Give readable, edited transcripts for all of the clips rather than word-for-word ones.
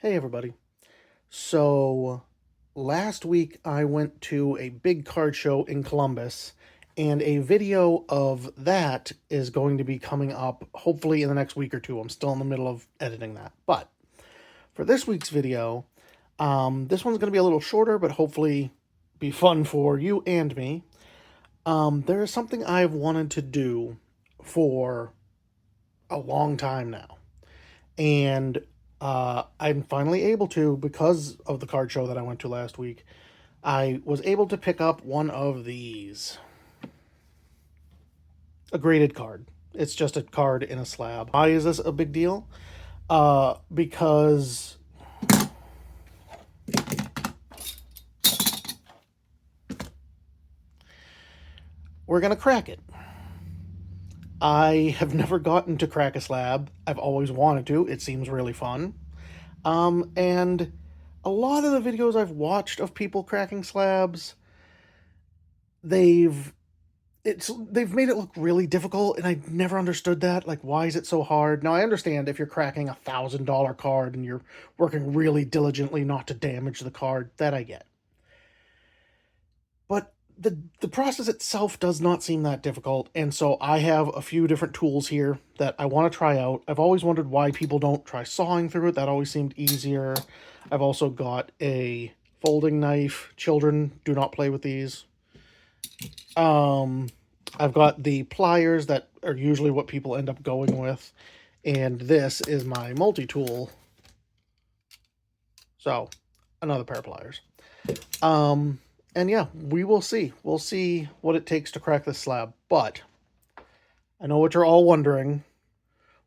Hey everybody. So last week I went to a big card show in Columbus, and a video of that is going to be coming up hopefully in the next week or two. I'm still in the middle of editing that. But for this week's video, this one's going to be a little shorter, but hopefully be fun for you and me. There is something I've wanted to do for a long time now. And I'm finally able to, because of the card show that I went to last week, I was able to pick up one of these. A graded card. It's just a card in a slab. Why is this a big deal? Because we're going to crack it. I have never gotten to crack a slab. I've always wanted to. It seems really fun. And a lot of the videos I've watched of people cracking slabs, they've they've made it look really difficult, and I never understood that. Like, why is it so hard? Now, I understand if you're cracking $1,000 card and you're working really diligently not to damage the card, that I get. But the process itself does not seem that difficult, and so I have a few different tools here that I want to try out. I've always wondered why people don't try sawing through it. That always seemed easier. I've also got a folding knife. Children, do not play with these. I've got the pliers that are usually what people end up going with, and this is my multi-tool. So, another pair of pliers. And yeah, we will see. We'll see what it takes to crack this slab. But I know what you're all wondering.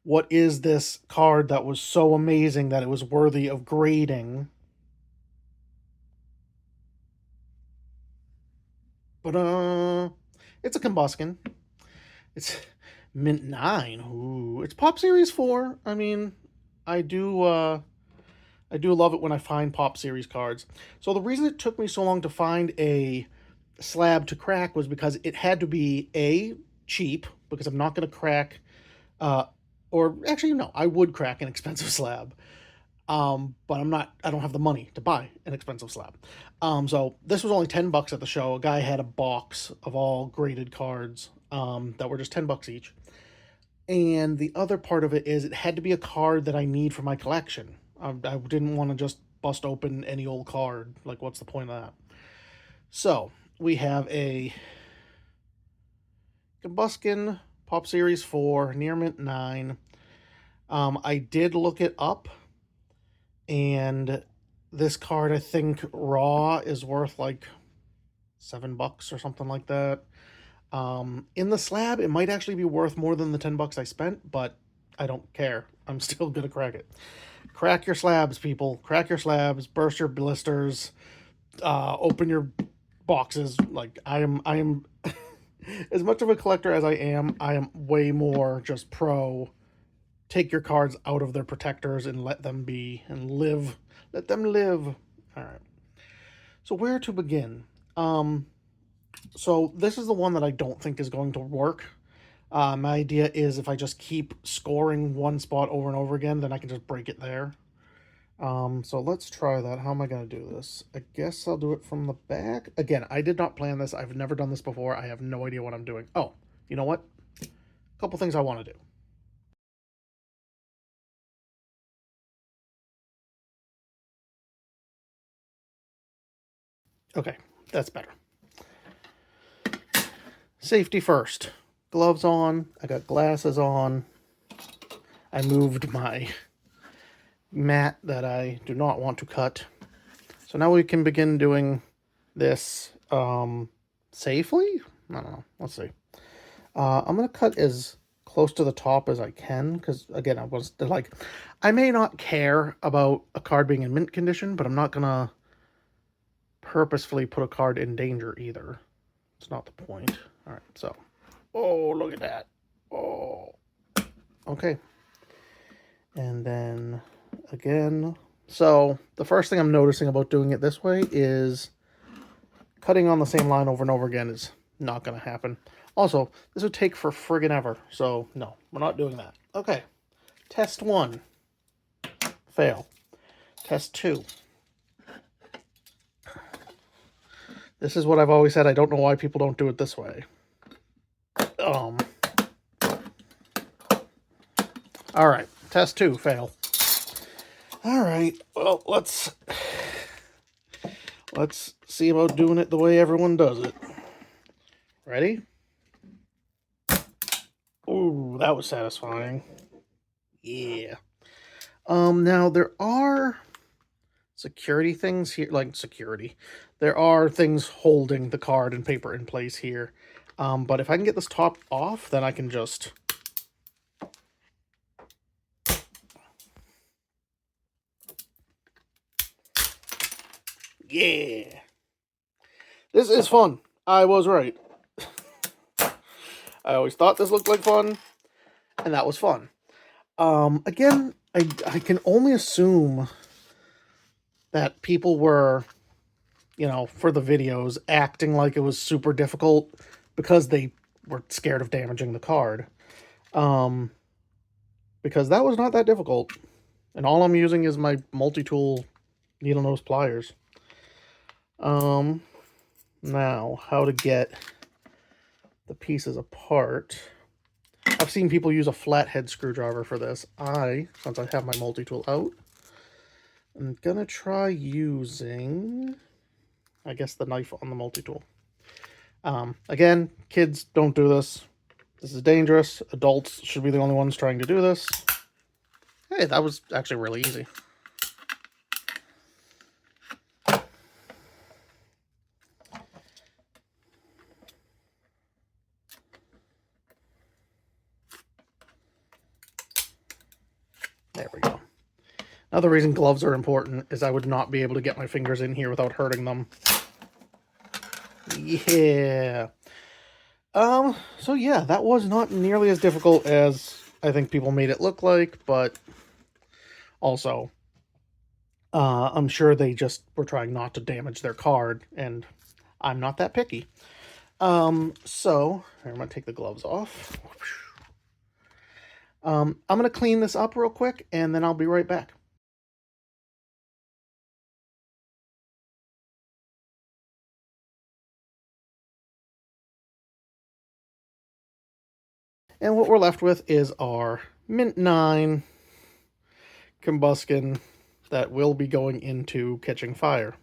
What is this card that was so amazing that it was worthy of grading? But it's a Combusken. It's Mint 9. Ooh, it's Pop Series 4. I mean, I do love it when I find Pop Series cards. So the reason it took me so long to find a slab to crack was because it had to be A, cheap, because I'm not going to crack, or actually, no, I would crack an expensive slab. But I don't have the money to buy an expensive slab. So this was only $10 at the show. A guy had a box of all graded cards, that were just $10 each. And the other part of it is it had to be a card that I need for my collection. I didn't want to just bust open any old card. Like, what's the point of that? So we have a Combusken Pop Series 4, Near Mint 9. I did look it up, and this card, I think, raw is worth like $7 or something like that. In the slab, it might actually be worth more than the $10 I spent, but I don't care. I'm still gonna crack it. Crack your slabs, people. Crack your slabs. Burst your blisters. Open your boxes. Like, I am as much of a collector as I am way more just pro. Take your cards out of their protectors and let them be and live. Let them live. All right. So where to begin? So this is the one that I don't think is going to work. My idea is if I just keep scoring one spot over and over again, then I can just break it there. So let's try that. How am I going to do this? I guess I'll do it from the back. Again, I did not plan this. I've never done this before. I have no idea what I'm doing. Oh, you know what? A couple things I want to do. Okay, that's better. Safety first. Gloves on. I got glasses on. I moved my mat that I do not want to cut. So now we can begin doing this safely? I don't know. Let's see. I'm going to cut as close to the top as I can, because, again, I may not care about a card being in mint condition, but I'm not going to purposefully put a card in danger either. It's not the point. All right, so. Oh, look at that. Oh. Okay. And then, again. So, the first thing I'm noticing about doing it this way is cutting on the same line over and over again is not going to happen. Also, this would take for friggin' ever. So, no, we're not doing that. Okay. Test 1. Fail. Test 2. This is what I've always said. I don't know why people don't do it this way. All right, test 2, fail. All right, well, let's see about doing it the way everyone does it. Ready? Ooh, that was satisfying. Yeah. Now there are security things here, like security. There are things holding the card and paper in place here. But if I can get this top off, then I can just... Yeah! This is fun. I was right. I always thought this looked like fun, and that was fun. Again, I can only assume that people were, you know, for the videos, acting like it was super difficult because they were scared of damaging the card. Because that was not that difficult. And all I'm using is my multi-tool needle nose pliers. Now, how to get the pieces apart. I've seen people use a flathead screwdriver for this. Since I have my multi-tool out, I'm gonna try using, I guess, the knife on the multi-tool. Again, kids, don't do this. This is dangerous. Adults should be the only ones trying to do this. Hey, that was actually really easy. There we go. Another reason gloves are important is I would not be able to get my fingers in here without hurting them. Yeah. So yeah, that was not nearly as difficult as I think people made it look like, but also, I'm sure they just were trying not to damage their card, and I'm not that picky. So, I'm going to take the gloves off. I'm going to clean this up real quick, and then I'll be right back. And what we're left with is our Mint 9 combustion that will be going into Catching Fire.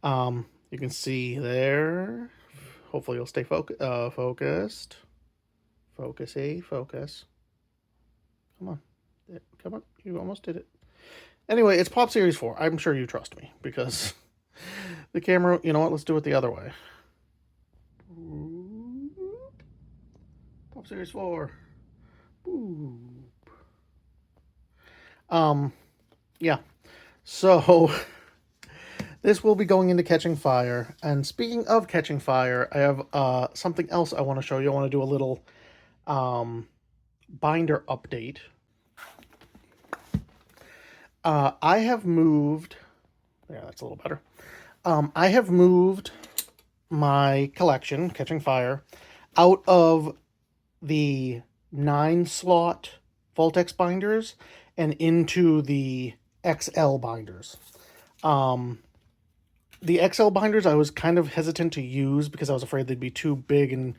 You can see there. Hopefully you'll stay focused. Focus. Come on. Come on. You almost did it. Anyway, it's Pop Series 4. I'm sure you trust me because the camera, you know what? Let's do it the other way. Pop Series 4. Yeah. So this will be going into Catching Fire. And speaking of Catching Fire, I have something else I want to show you. I want to do a little binder update. I have moved... Yeah, that's a little better. I have moved my collection, Catching Fire, out of the 9-slot Voltex binders and into the XL binders. The XL binders I was kind of hesitant to use because I was afraid they'd be too big and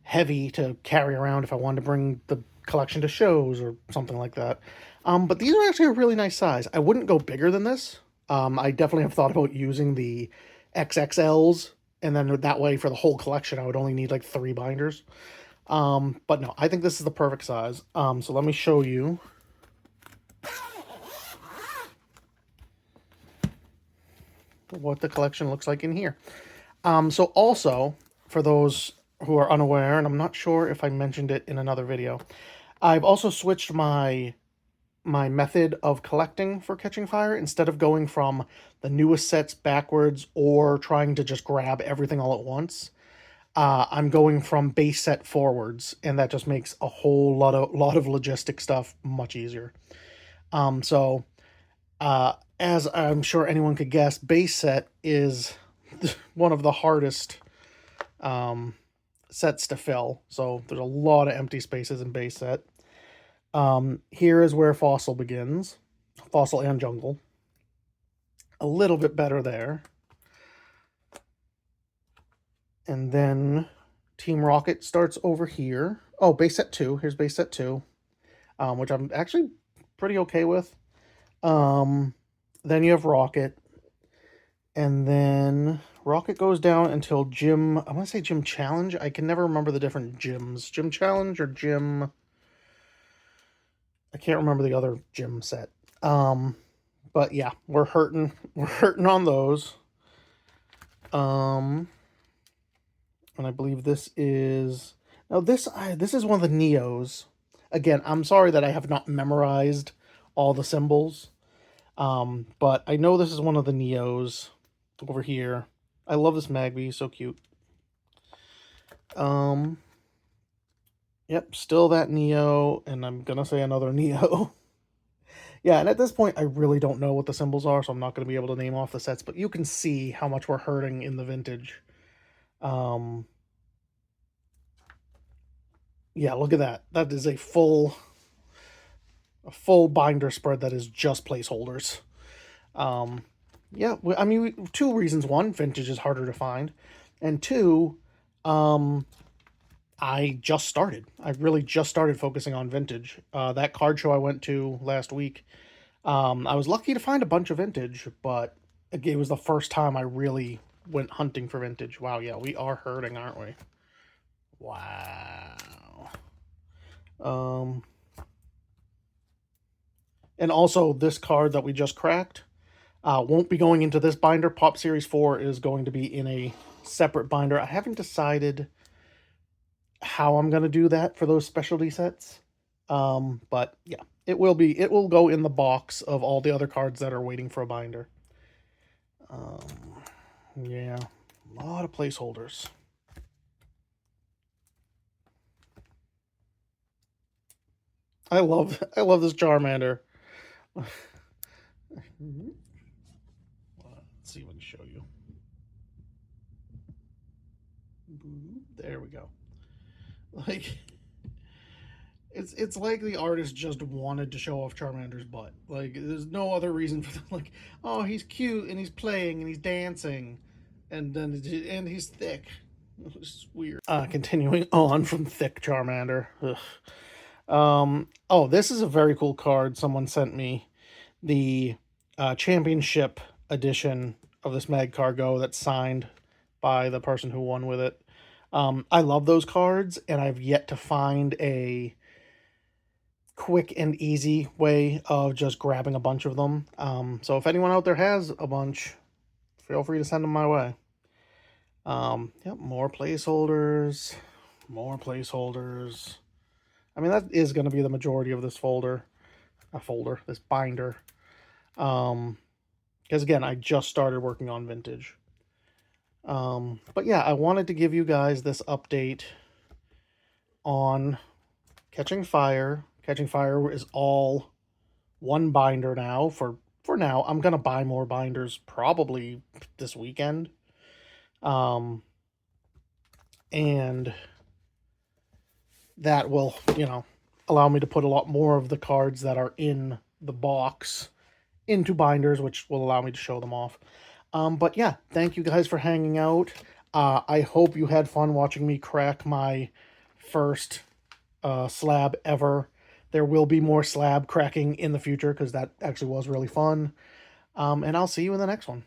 heavy to carry around if I wanted to bring the collection to shows or something like that. But these are actually a really nice size. I wouldn't go bigger than this. I definitely have thought about using the XXLs, and then that way for the whole collection I would only need like 3 binders. But no, I think this is the perfect size. So let me show you. What the collection looks like in here. So also, for those who are unaware, and I'm not sure if I mentioned it in another video, I've also switched my method of collecting for Catching Fire. Instead of going from the newest sets backwards or trying to just grab everything all at once, I'm going from base set forwards, and that just makes a whole lot of logistic stuff much easier. As I'm sure anyone could guess, base set is one of the hardest sets to fill. So there's a lot of empty spaces in base set. Here is where Fossil begins. Fossil and Jungle. a little bit better there. And then Team Rocket starts over here. Oh, base set 2. Here's base set 2, which I'm actually pretty okay with. Then you have Rocket. And then Rocket goes down until Gym... I want to say Gym Challenge. I can never remember the different gyms. Gym Challenge or Gym... I can't remember the other gym set. But yeah, we're hurting. We're hurting on those. And I believe this is... Now, this is one of the Neos. Again, I'm sorry that I have not memorized all the symbols. But I know this is one of the Neos over here. I love this Magby. So cute. Yep, still that Neo. And I'm going to say another Neo. Yeah, and at this point, I really don't know what the symbols are, so I'm not going to be able to name off the sets. But you can see how much we're hurting in the vintage. Yeah, look at that. That is a full binder spread that is just placeholders. Yeah, I mean, 2 reasons. 1, vintage is harder to find. And 2, I just started. I really just started focusing on vintage. That card show I went to last week, I was lucky to find a bunch of vintage, but it was the first time I really went hunting for vintage. Wow, yeah, we are hurting, aren't we? Wow. And also, this card that we just cracked won't be going into this binder. Pop Series 4 is going to be in a separate binder. I haven't decided how I'm going to do that for those specialty sets. But yeah, it will go in the box of all the other cards that are waiting for a binder. Yeah, a lot of placeholders. I love this Charmander. Let's see if I can show you. There we go. Like, it's like the artist just wanted to show off Charmander's butt. Like, there's no other reason for them. Like, oh, he's cute and he's playing and he's dancing, and he's thick. It's weird. Continuing on from thick Charmander. Ugh. Oh, this is a very cool card someone sent me. The championship edition of this Magcargo that's signed by the person who won with it. I love those cards, and I've yet to find a quick and easy way of just grabbing a bunch of them. So if anyone out there has a bunch, feel free to send them my way. Yep, more placeholders. More placeholders. I mean, that is going to be the majority of this this binder. Because again, I just started working on vintage. But yeah, I wanted to give you guys this update on Catching Fire. Catching Fire is all one binder now. For now, I'm going to buy more binders probably this weekend. And that will, allow me to put a lot more of the cards that are in the box into binders, which will allow me to show them off. But yeah, thank you guys for hanging out. I hope you had fun watching me crack my first slab ever. There will be more slab cracking in the future because that actually was really fun. And I'll see you in the next one.